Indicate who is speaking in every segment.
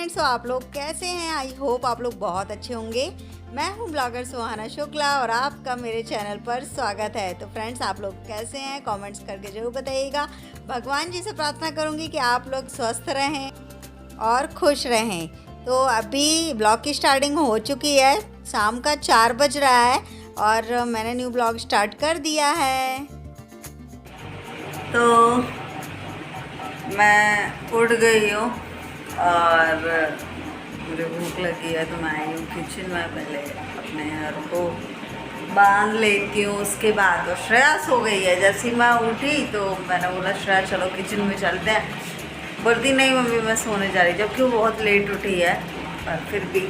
Speaker 1: Friends, तो आप लोग कैसे हैं? आई होप आप लोग बहुत अच्छे होंगे। मैं हूं ब्लॉगर सुहाना शुक्ला और आपका मेरे चैनल पर स्वागत है। तो फ्रेंड्स, आप लोग कैसे हैं? कमेंट्स करके ज़रूर बताइएगा। भगवान जी से प्रार्थना करूंगी कि आप लोग स्वस्थ रहें और खुश रहें। तो अभी ब्लॉग की स्टार्टिंग हो चुकी है, शाम का 4 बज रहा है और मैंने न्यू ब्लॉग स्टार्ट कर दिया है। तो मैं उठ गई हूँ और मुझे भूख लगी है, तो मैं आई हूँ किचन में। पहले अपने हर को बांध लेती हूँ, उसके बाद तो श्रेया सो गई है। जैसे ही मैं उठी तो मैंने बोला श्रेया चलो किचन में चलते हैं। बोलती नहीं मम्मी मैं सोने जा रही, जबकि वो बहुत लेट उठी है, पर फिर भी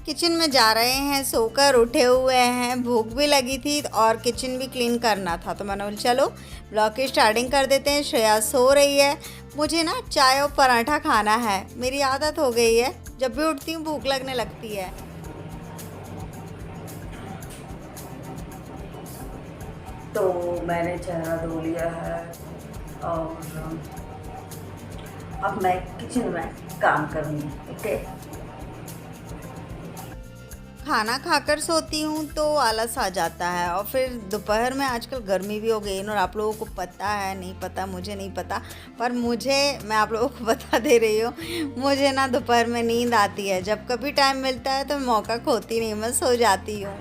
Speaker 1: किचन में जा रहे हैं। सोकर उठे हुए हैं, भूख भी लगी थी और किचन भी क्लीन करना था, तो मैंने बोला चलो ब्लॉग की स्टार्टिंग कर देते हैं। श्रेया सो रही है। मुझे ना चाय और पराठा खाना है, मेरी आदत हो गई है, जब भी उठती हूँ भूख लगने लगती है। तो मैंने चेहरा धो लिया है और अब मैं किचन में काम करूँगी। ओके, खाना खाकर सोती हूँ तो आलस आ जाता है और फिर दोपहर में आजकल गर्मी भी हो गई है और आप लोगों को पता है, नहीं पता मुझे नहीं पता, पर मैं आप लोगों को बता दे रही हूँ, मुझे ना दोपहर में नींद आती है। जब कभी टाइम मिलता है तो मौका खोती नहीं, मैं सो जाती हूँ।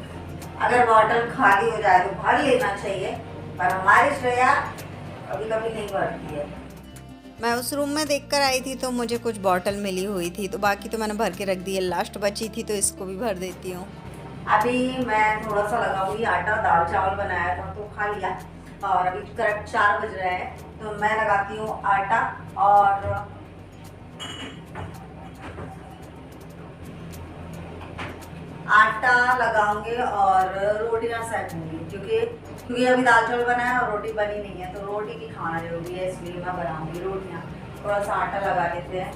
Speaker 1: अगर बॉटल खाली हो जाए तो भर लेना चाहिए, पर हमारी श्रेया कभी कभी नहीं भरती है। मैं उस रूम में देखकर आई थी तो मुझे कुछ बॉटल मिली हुई थी, तो बाकी तो मैंने भर के रख दी है। लास्ट बची थी तो इसको भी भर देती हूँ। अभी मैं थोड़ा सा लगाऊंगी आटा। दाल चावल बनाया था तो खा लिया और अभी करेक्ट 4 बज रहे हैं, तो मैं लगाती हूँ आटा और लगाऊंगी और रोटियां सेकूंगी, क्योंकि अभी दाल चावल बनाया और रोटी बनी नहीं है, तो रोटी भी खाना जरूरी है, इसलिए मैं बनाऊंगी रोटियां। थोड़ा सा आटा लगा लेते हैं।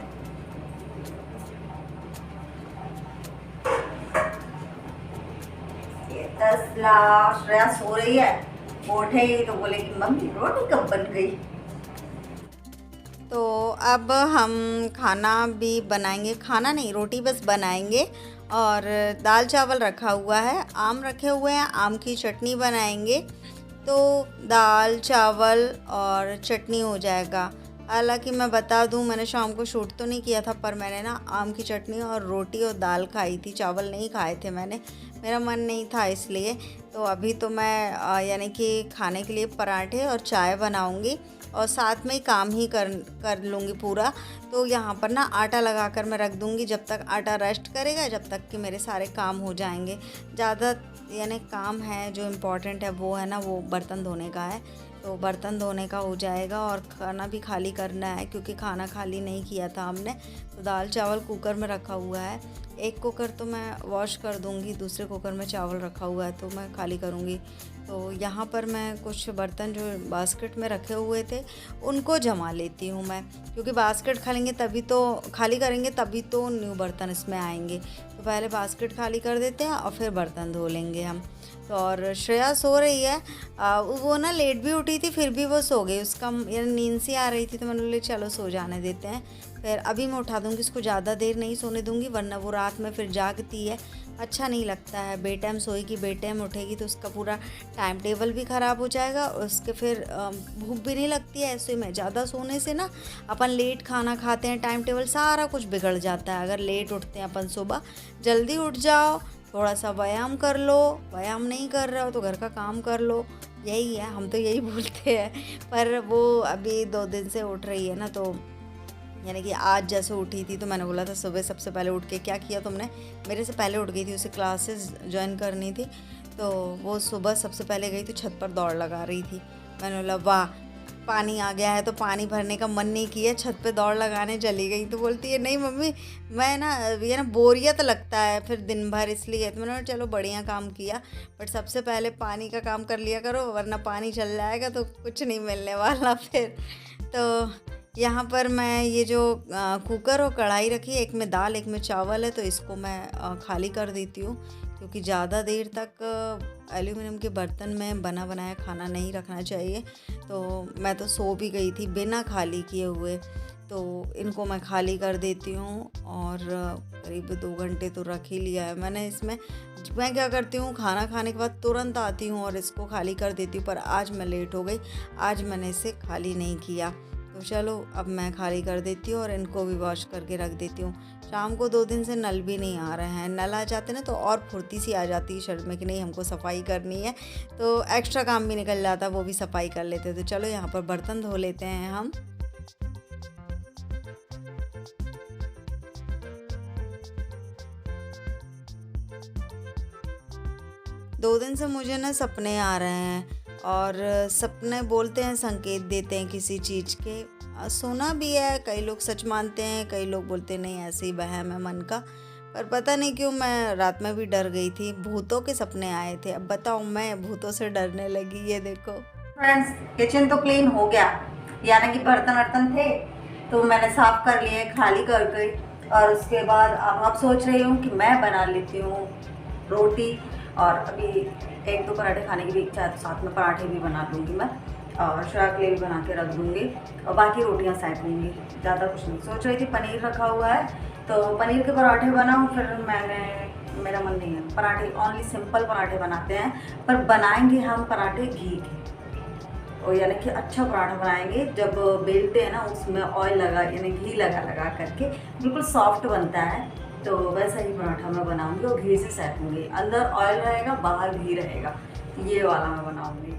Speaker 1: ये तसला श्रेया सो रही है, उठे ही तो बोले कि मम्मी रोटी कब बन गई। तो अब हम खाना भी बनाएंगे, खाना नहीं रोटी बस बनाएंगे। और दाल चावल रखा हुआ है, आम रखे हुए हैं, आम की चटनी बनाएंगे, तो दाल चावल और चटनी हो जाएगा। हालांकि मैं बता दूं, मैंने शाम को शूट तो नहीं किया था, पर मैंने ना आम की चटनी और रोटी और दाल खाई थी, चावल नहीं खाए थे मैंने, मेरा मन नहीं था इसलिए। तो अभी तो मैं यानी कि खाने के लिए पराठे और चाय बनाऊंगी और साथ में ही काम ही कर लूँगी पूरा। तो यहाँ पर ना आटा लगा कर मैं रख दूँगी, जब तक आटा रेस्ट करेगा, जब तक कि मेरे सारे काम हो जाएंगे। ज़्यादा यानी काम है जो इम्पोर्टेंट है वो है ना, वो बर्तन धोने का है, तो बर्तन धोने का हो जाएगा और खाना भी खाली करना है, क्योंकि खाना खाली नहीं किया था हमने। तो दाल चावल कुकर में रखा हुआ है, एक कुकर तो मैं वॉश कर दूंगी, दूसरे कुकर में चावल रखा हुआ है तो मैं खाली करूंगी। तो यहाँ पर मैं कुछ बर्तन जो बास्केट में रखे हुए थे उनको जमा लेती हूँ मैं, क्योंकि बास्केट खाली करेंगे तभी तो न्यू बर्तन इसमें आएंगे। तो पहले बास्केट खाली कर देते हैं और फिर बर्तन धो लेंगे हम। तो और श्रेया सो रही है, वो ना लेट भी उठी थी फिर भी वो सो गई, उसका यानी नींद सी आ रही थी, तो मैंने बोली चलो सो जाने देते हैं। फिर अभी मैं उठा दूँगी, इसको ज़्यादा देर नहीं सोने दूँगी, वरना वो रात में फिर जागती है, अच्छा नहीं लगता है। बेटाइम सोएगी बेटाइम उठेगी तो उसका पूरा टाइम टेबल भी ख़राब हो जाएगा, उसके फिर भूख भी नहीं लगती है। ऐसे में ज़्यादा सोने से ना अपन लेट खाना खाते हैं, टाइम टेबल सारा कुछ बिगड़ जाता है। अगर लेट उठते हैं अपन, सुबह जल्दी उठ जाओ, थोड़ा सा व्यायाम कर लो, व्यायाम नहीं कर रहे हो तो घर का काम कर लो, यही है, हम तो यही बोलते हैं। पर वो अभी 2 दिन से उठ रही है ना, तो यानी कि आज जैसे उठी थी तो मैंने बोला था सुबह सबसे पहले उठ के क्या किया तुमने, मेरे से पहले उठ गई थी, उसे क्लासेस ज्वाइन करनी थी, तो वो सुबह सबसे पहले गई तो छत पर दौड़ लगा रही थी। मैंने बोला वाह, पानी आ गया है तो पानी भरने का मन नहीं किया, छत पे दौड़ लगाने चली गई। तो बोलती है नहीं मम्मी मैं ना ये ना बोरियत लगता है फिर दिन भर, इसलिए। तो मैंने बोला चलो बढ़िया काम किया, बट सबसे पहले पानी का काम कर लिया करो, वरना पानी चल जाएगा तो कुछ नहीं मिलने वाला फिर। तो यहाँ पर मैं ये जो कुकर और कढ़ाई रखी है, एक में दाल एक में चावल है, तो इसको मैं खाली कर देती हूँ, क्योंकि ज़्यादा देर तक एल्यूमिनियम के बर्तन में बना बनाया खाना नहीं रखना चाहिए। तो मैं तो सो भी गई थी बिना खाली किए हुए, तो इनको मैं खाली कर देती हूँ और करीब 2 घंटे तो रख ही लिया है मैंने इसमें। मैं क्या करती हूँ, खाना खाने के बाद तुरंत आती हूँ और इसको खाली कर देती हूँ, पर आज मैं लेट हो गई, आज मैंने इसे खाली नहीं किया। तो चलो अब मैं खाली कर देती हूँ और इनको भी वॉश करके रख देती हूँ। शाम को 2 दिन से नल भी नहीं आ रहे हैं, नल आ जाते ना तो और फुर्ती सी आ जाती है शरीर में कि नहीं हमको सफाई करनी है, तो एक्स्ट्रा काम भी निकल जाता, वो भी सफाई कर लेते। तो चलो यहाँ पर बर्तन धो लेते हैं हम। 2 दिन से मुझे ना सपने आ रहे हैं, और सपने बोलते हैं, संकेत देते हैं किसी चीज़ के। सुना भी है, कई लोग सच मानते हैं, कई लोग बोलते नहीं ऐसे ही वहम है मन का। पर पता नहीं क्यों मैं रात में भी डर गई थी, भूतों के सपने आए थे। अब बताओ मैं भूतों से डरने लगी। ये देखो फ्रेंड्स, किचन तो क्लीन हो गया, यानी कि बर्तन वर्तन थे तो मैंने साफ कर लिए, खाली कर गई। और उसके बाद अब आप सोच रही हूँ कि मैं बना लेती हूँ रोटी, और अभी 1-2 पराठे खाने की भी इच्छा है, तो साथ में पराठे भी बना लूँगी मैं, और श्रा के लिए भी बना के रख दूँगी, और बाकी रोटियाँ सेक लूँगी। ज़्यादा कुछ नहीं सोच रही थी। पनीर रखा हुआ है तो पनीर के पराठे बनाऊँ, फिर मेरा मन नहीं है। पराठे ओनली सिंपल पराठे बनाते हैं, पर बनाएंगे हम पराठे घी के, और यानी कि अच्छा पराठा बनाएंगे। जब बेलते हैं ना उसमें ऑयल लगा, यानी घी लगा लगा करके बिल्कुल सॉफ्ट बनता है, तो वैसा ही पराठा मैं बनाऊंगी और घी से सेकूंगी। अंदर ऑयल रहेगा, बाहर घी रहेगा, ये वाला मैं बनाऊंगी।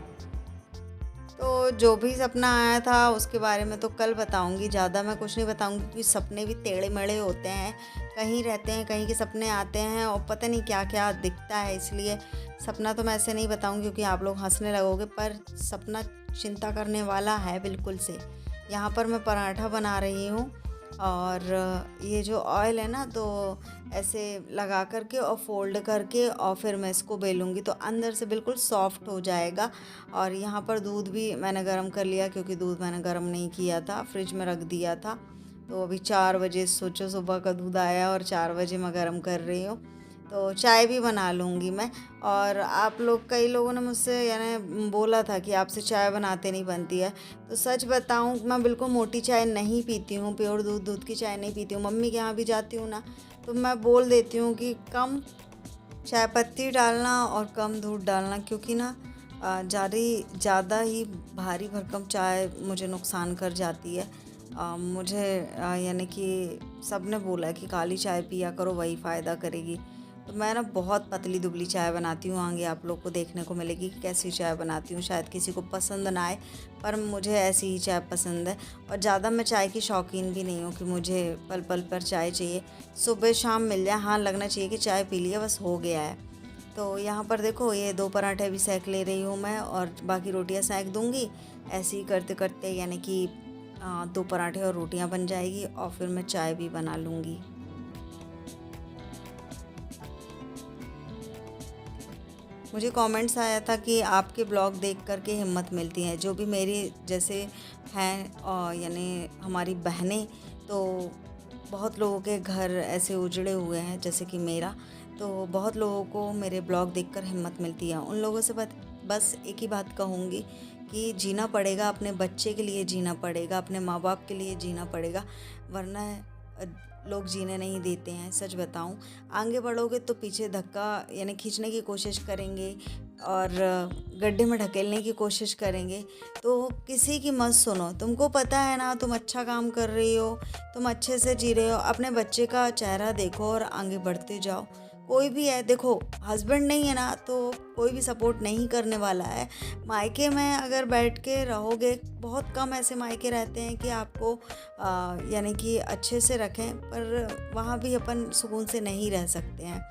Speaker 1: तो जो भी सपना आया था उसके बारे में तो कल बताऊंगी, ज़्यादा मैं कुछ नहीं बताऊंगी, क्योंकि सपने भी टेढ़े मेढ़े होते हैं, कहीं रहते हैं कहीं के सपने आते हैं और पता नहीं क्या क्या दिखता है। इसलिए सपना तो मैं ऐसे नहीं बताऊंगी, क्योंकि आप लोग हंसने लगोगे, पर सपना चिंता करने वाला है बिल्कुल से। यहाँ पर मैं पराठा बना रही हूँ, और ये जो ऑयल है ना, तो ऐसे लगा करके और फोल्ड करके और फिर मैं इसको बेलूँगी, तो अंदर से बिल्कुल सॉफ्ट हो जाएगा। और यहाँ पर दूध भी मैंने गर्म कर लिया, क्योंकि दूध मैंने गर्म नहीं किया था, फ्रिज में रख दिया था। तो अभी 4 बजे, सोचो सुबह का दूध आया और 4 बजे मैं गर्म कर रही हूँ। तो चाय भी बना लूँगी मैं। और आप लोग, कई लोगों ने मुझसे यानी बोला था कि आपसे चाय बनाते नहीं बनती है, तो सच बताऊँ मैं बिल्कुल मोटी चाय नहीं पीती हूँ, प्योर दूध की चाय नहीं पीती हूँ। मम्मी के यहाँ भी जाती हूँ ना, तो मैं बोल देती हूँ कि कम चाय पत्ती डालना और कम दूध डालना, क्योंकि ना ज़्यादा ही भारी भरकम चाय मुझे नुकसान कर जाती है। मुझे यानी कि सब ने बोला है कि काली चाय पिया करो, वही फ़ायदा करेगी। तो मैं ना बहुत पतली दुबली चाय बनाती हूँ, आगे आप लोग को देखने को मिलेगी कि कैसी चाय बनाती हूँ। शायद किसी को पसंद ना आए, पर मुझे ऐसी ही चाय पसंद है। और ज़्यादा मैं चाय की शौकीन भी नहीं हूँ कि मुझे पल पल पर चाय चाहिए, सुबह शाम मिल जाए, हाँ लगना चाहिए कि चाय पी लिया बस हो गया है। तो यहाँ पर देखो ये 2 पराठे भी सेक ले रही हूँ मैं, और बाकी रोटियाँ सेक दूँगी। ऐसे ही करते करते यानी कि 2 पराठे और रोटियाँ बन जाएगी, और फिर मैं चाय भी बना लूँगी। मुझे कमेंट्स आया था कि आपके ब्लॉग देख करके हिम्मत मिलती है, जो भी मेरी जैसे हैं यानी हमारी बहनें, तो बहुत लोगों के घर ऐसे उजड़े हुए हैं जैसे कि मेरा, तो बहुत लोगों को मेरे ब्लॉग देखकर हिम्मत मिलती है। उन लोगों से बस एक ही बात कहूँगी कि जीना पड़ेगा, अपने बच्चे के लिए जीना पड़ेगा, अपने माँ बाप के लिए जीना पड़ेगा, वरना लोग जीने नहीं देते हैं। सच बताऊं, आगे बढ़ोगे तो पीछे धक्का यानी खींचने की कोशिश करेंगे और गड्ढे में ढकेलने की कोशिश करेंगे। तो किसी की मत सुनो, तुमको पता है ना तुम अच्छा काम कर रही हो, तुम अच्छे से जी रहे हो, अपने बच्चे का चेहरा देखो और आगे बढ़ते जाओ। कोई भी है, देखो हस्बैंड नहीं है ना तो कोई भी सपोर्ट नहीं करने वाला है। मायके में अगर बैठ के रहोगे, बहुत कम ऐसे मायके रहते हैं कि आपको यानी कि अच्छे से रखें, पर वहाँ भी अपन सुकून से नहीं रह सकते हैं।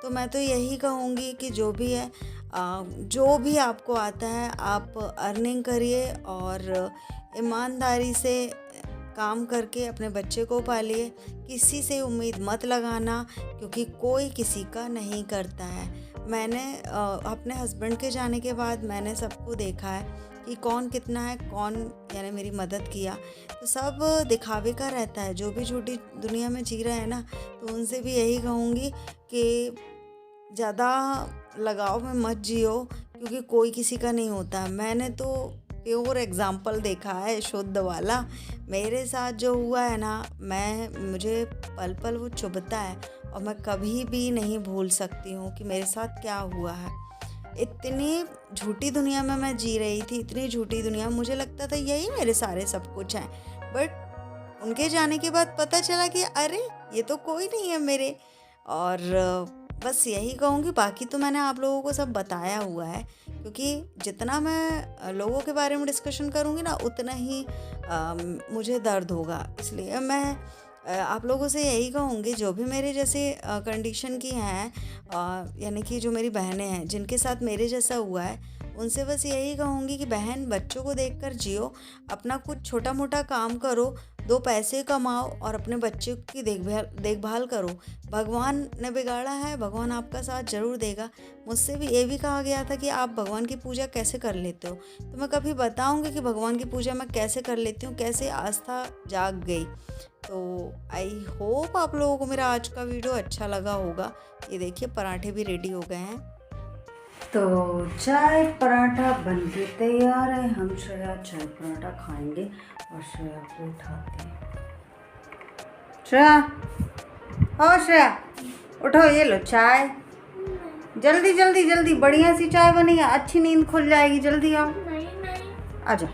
Speaker 1: तो मैं तो यही कहूँगी कि जो भी है, जो भी आपको आता है आप अर्निंग करिए और ईमानदारी से काम करके अपने बच्चे को पालिए। किसी से उम्मीद मत लगाना, क्योंकि कोई किसी का नहीं करता है। मैंने अपने हस्बैंड के जाने के बाद मैंने सबको देखा है कि कौन कितना है, कौन यानी मेरी मदद किया। तो सब दिखावे का रहता है। जो भी झूठी दुनिया में जी रहे हैं ना, तो उनसे भी यही कहूँगी कि ज़्यादा लगाव में मत जियो, क्योंकि कोई किसी का नहीं होता। मैंने तो प्योर एग्जाम्पल देखा है, शुद्ध वाला। मेरे साथ जो हुआ है ना, मुझे पल पल वो चुभता है और मैं कभी भी नहीं भूल सकती हूँ कि मेरे साथ क्या हुआ है। इतनी झूठी दुनिया में मैं जी रही थी, इतनी झूठी दुनिया, मुझे लगता था यही मेरे सारे सब कुछ हैं। बट उनके जाने के बाद पता चला कि अरे ये तो कोई नहीं है मेरे। और बस यही कहूँगी, बाकी तो मैंने आप लोगों को सब बताया हुआ है, क्योंकि जितना मैं लोगों के बारे में डिस्कशन करूँगी ना, उतना ही मुझे दर्द होगा। इसलिए मैं आप लोगों से यही कहूँगी, जो भी मेरे जैसे कंडीशन की हैं, यानी कि जो मेरी बहनें हैं जिनके साथ मेरे जैसा हुआ है, उनसे बस यही कहूँगी कि बहन, बच्चों को देखकर जियो, अपना कुछ छोटा मोटा काम करो, 2 पैसे कमाओ और अपने बच्चे की देखभाल करो। भगवान ने बिगाड़ा है, भगवान आपका साथ ज़रूर देगा। मुझसे भी ये भी कहा गया था कि आप भगवान की पूजा कैसे कर लेते हो, तो मैं कभी बताऊँगी कि भगवान की पूजा मैं कैसे कर लेती हूँ, कैसे आस्था जाग गई। तो आई होप आप लोगों को मेरा आज का वीडियो अच्छा लगा होगा। ये देखिए पराठे भी रेडी हो गए हैं। तो चाय पराठा बन के तैयार है। हम श्रेया चाय पराठा खाएंगे और श्रेया को उठाते हैं। श्रेया, ओ श्रेया, उठो, ये लो चाय। जल्दी जल्दी जल्दी, बढ़िया सी चाय बनी है, अच्छी नींद खुल जाएगी। जल्दी आओ, आ जाओ।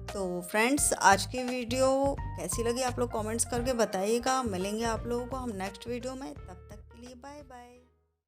Speaker 1: तो फ्रेंड्स, आज की वीडियो कैसी लगी आप लोग कमेंट्स करके बताइएगा। मिलेंगे आप लोगों को हम नेक्स्ट वीडियो में, तब तक के लिए बाय बाय।